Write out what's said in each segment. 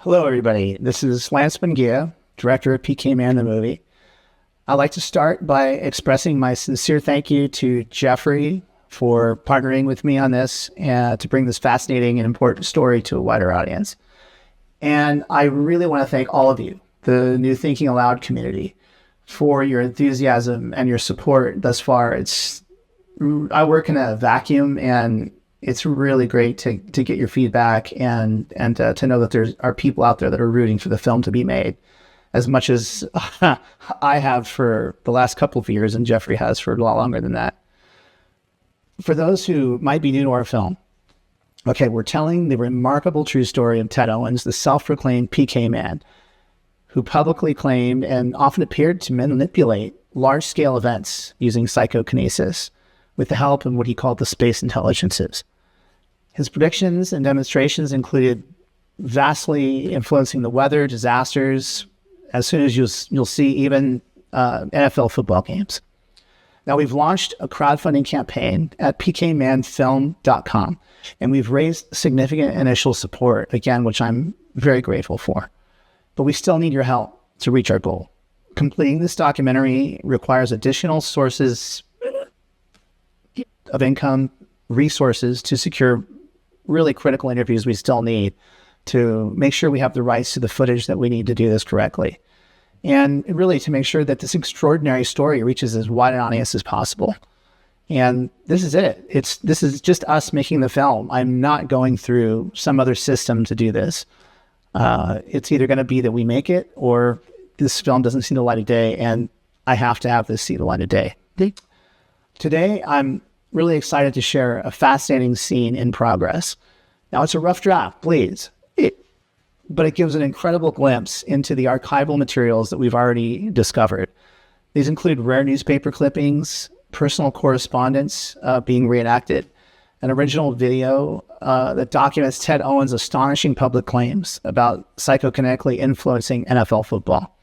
Hello, everybody. This is Lance Mungia, director of PK Man the movie. I'd like to start by expressing my sincere thank you to Jeffrey for partnering with me on this and to bring this fascinating and important story to a wider audience. And I really want to thank all of you, the New Thinking Aloud community, for your enthusiasm and your support thus far. I work in a vacuum, and it's really great to get your feedback and to know that there are people out there that are rooting for the film to be made as much as I have for the last couple of years and Jeffrey has for a lot longer than that. For those who might be new to our film, we're telling the remarkable true story of Ted Owens, the self-proclaimed PK man, who publicly claimed and often appeared to manipulate large-scale events using psychokinesis with the help of what he called the space intelligences. His predictions and demonstrations included vastly influencing the weather, disasters, as soon as you'll see even NFL football games. Now, we've launched a crowdfunding campaign at pkmanfilm.com, and we've raised significant initial support, again, which I'm very grateful for. But we still need your help to reach our goal. Completing this documentary requires additional sources of income, resources to secure really critical interviews we still need to make sure we have the rights to the footage that we need to do this correctly. And really to make sure that this extraordinary story reaches as wide an audience as possible. And this is it. This is just us making the film. I'm not going through some other system to do this. It's either going to be that we make it or this film doesn't see the light of day, and I have to have this see the light of day. Today, I'm really excited to share a fascinating scene in progress. Now, it's a rough draft, please, but it gives an incredible glimpse into the archival materials that we've already discovered. These include rare newspaper clippings, personal correspondence being reenacted, an original video that documents Ted Owens' astonishing public claims about psychokinetically influencing NFL football.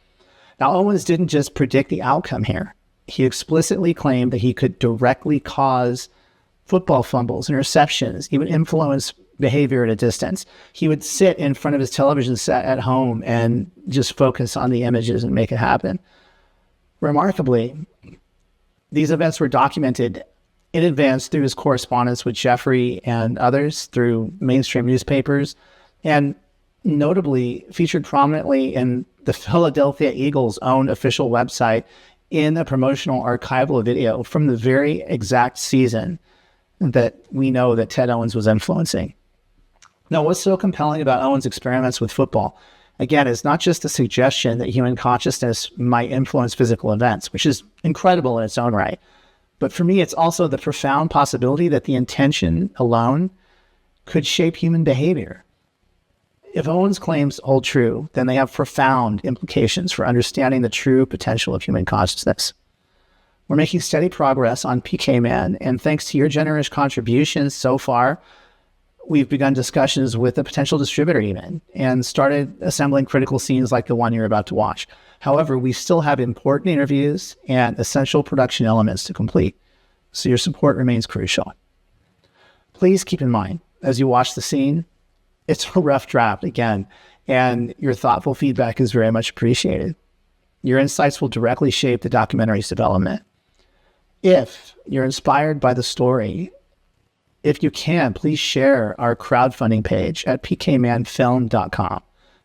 Now, Owens didn't just predict the outcome here. He explicitly claimed that he could directly cause football fumbles, interceptions, even influence behavior at a distance. He would sit in front of his television set at home and just focus on the images and make it happen. Remarkably, these events were documented in advance through his correspondence with Jeffrey and others through mainstream newspapers, and notably featured prominently in the Philadelphia Eagles' own official website in a promotional archival video from the very exact season that we know that Ted Owens was influencing. Now, what's so compelling about Owens' experiments with football, again, is not just the suggestion that human consciousness might influence physical events, which is incredible in its own right. But for me, it's also the profound possibility that the intention alone could shape human behavior. If Owens' claims hold true, then they have profound implications for understanding the true potential of human consciousness. We're making steady progress on PK Man, and thanks to your generous contributions so far, we've begun discussions with a potential distributor even, and started assembling critical scenes like the one you're about to watch. However, we still have important interviews and essential production elements to complete, so your support remains crucial. Please keep in mind, as you watch the scene, it's a rough draft again, and your thoughtful feedback is very much appreciated. Your insights will directly shape the documentary's development. If you're inspired by the story, if you can, please share our crowdfunding page at pkmanfilm.com.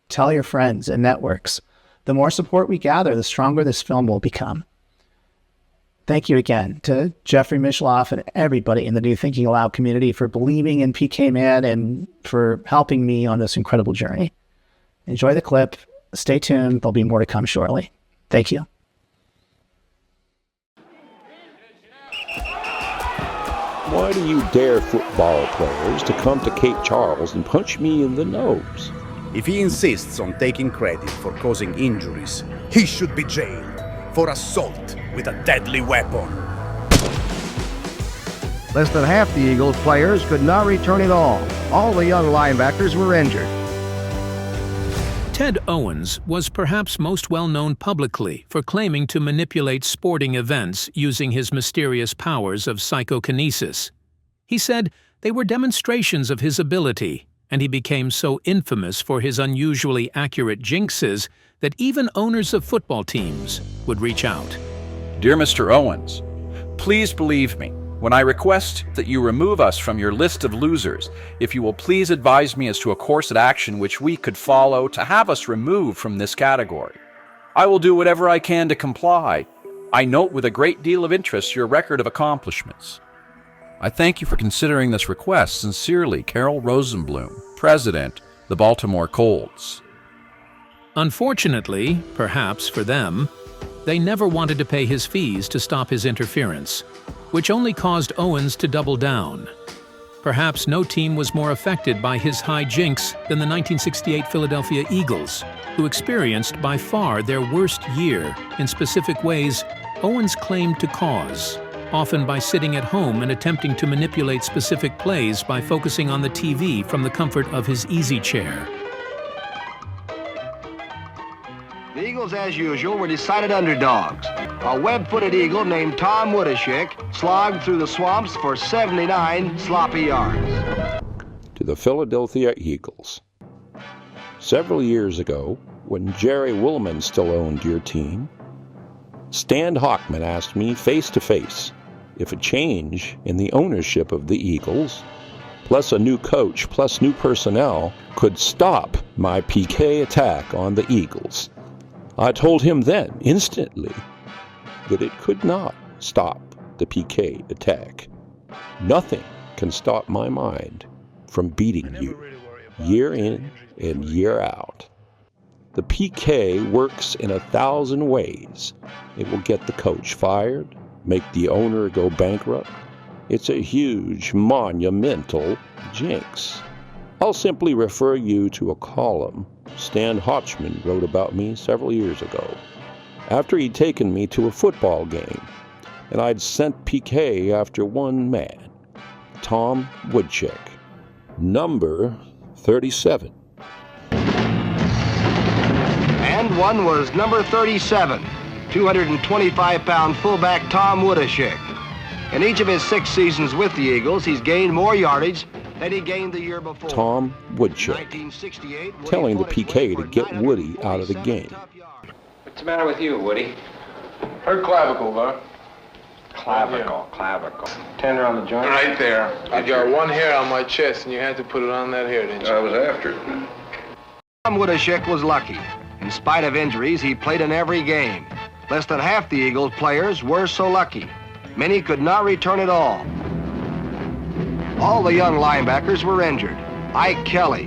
Tell your friends and networks. The more support we gather, the stronger this film will become. Thank you again to Jeffrey Mishloff and everybody in the New Thinking Aloud community for believing in PK Man and for helping me on this incredible journey. Enjoy the clip. Stay tuned. There'll be more to come shortly. Thank you. Why do you dare football players to come to Cape Charles and punch me in the nose? If he insists on taking credit for causing injuries, he should be jailed for assault with a deadly weapon. Less than half the Eagles players could not return at all. All the young linebackers were injured. Ted Owens was perhaps most well known publicly for claiming to manipulate sporting events using his mysterious powers of psychokinesis. He said they were demonstrations of his ability, and he became so infamous for his unusually accurate jinxes that even owners of football teams would reach out. Dear Mr. Owens, please believe me when I request that you remove us from your list of losers. If you will please advise me as to a course of action which we could follow to have us removed from this category. I will do whatever I can to comply. I note with a great deal of interest your record of accomplishments. I thank you for considering this request. Sincerely, Carol Rosenblum, President, the Baltimore Colts. Unfortunately, perhaps for them, they never wanted to pay his fees to stop his interference, which only caused Owens to double down. Perhaps no team was more affected by his high jinx than the 1968 Philadelphia Eagles, who experienced by far their worst year in specific ways Owens claimed to cause, often by sitting at home and attempting to manipulate specific plays by focusing on the TV from the comfort of his easy chair. The Eagles, as usual, were decided underdogs. A web-footed eagle named Tom Woodashik slogged through the swamps for 79 sloppy yards. To the Philadelphia Eagles. Several years ago, when Jerry Woolman still owned your team, Stan Hochman asked me face-to-face if a change in the ownership of the Eagles, plus a new coach, plus new personnel, could stop my PK attack on the Eagles. I told him then, instantly, that it could not stop the PK attack. Nothing can stop my mind from beating you, year in and year out. The PK works in 1,000 ways. It will get the coach fired, make the owner go bankrupt. It's a huge, monumental jinx. I'll simply refer you to a column Stan Hochman wrote about me several years ago, after he'd taken me to a football game, and I'd sent PK after one man, Tom Woodchick, number 37. And one was number 37, 225-pound fullback Tom Woodashik. In each of his 6 seasons with the Eagles, he's gained more yardage than he gained the year before. Tom Woodchick, telling the PK to get Woody out of the game. What's the matter with you, Woody? Her clavicle, huh? Clavicle. Tender on the joint? Right there. I got one hair on my chest, and you had to put it on that hair, didn't you? I was after it. Tom Woodashik was lucky. In spite of injuries, he played in every game. Less than half the Eagles players were so lucky. Many could not return at all. All the young linebackers were injured. Ike Kelly,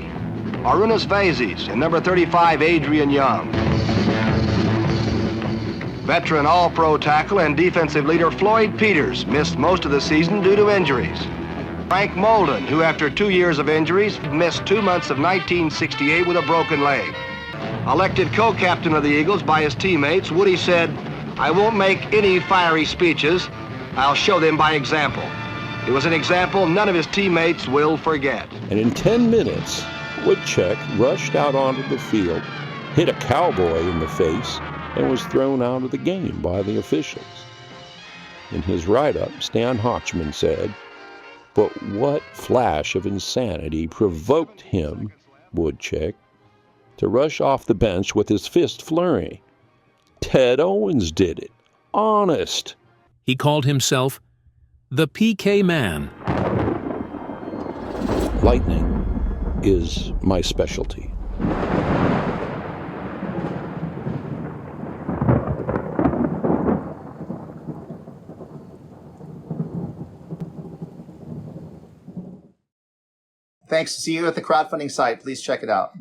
Arunas Vazis, and number 35, Adrian Young. Veteran All-Pro tackle and defensive leader Floyd Peters missed most of the season due to injuries. Frank Molden, who after 2 years of injuries missed 2 months of 1968 with a broken leg. Elected co-captain of the Eagles by his teammates, Woody said, "I won't make any fiery speeches. I'll show them by example." It was an example none of his teammates will forget. And in 10 minutes, Woodchick rushed out onto the field, hit a cowboy in the face, and was thrown out of the game by the officials. In his write-up, Stan Hochman said, "But what flash of insanity provoked him, Woodchick, to rush off the bench with his fist flurry? Ted Owens did it. Honest." He called himself the PK Man. Lightning is my specialty. Thanks. See you at the crowdfunding site. Please check it out.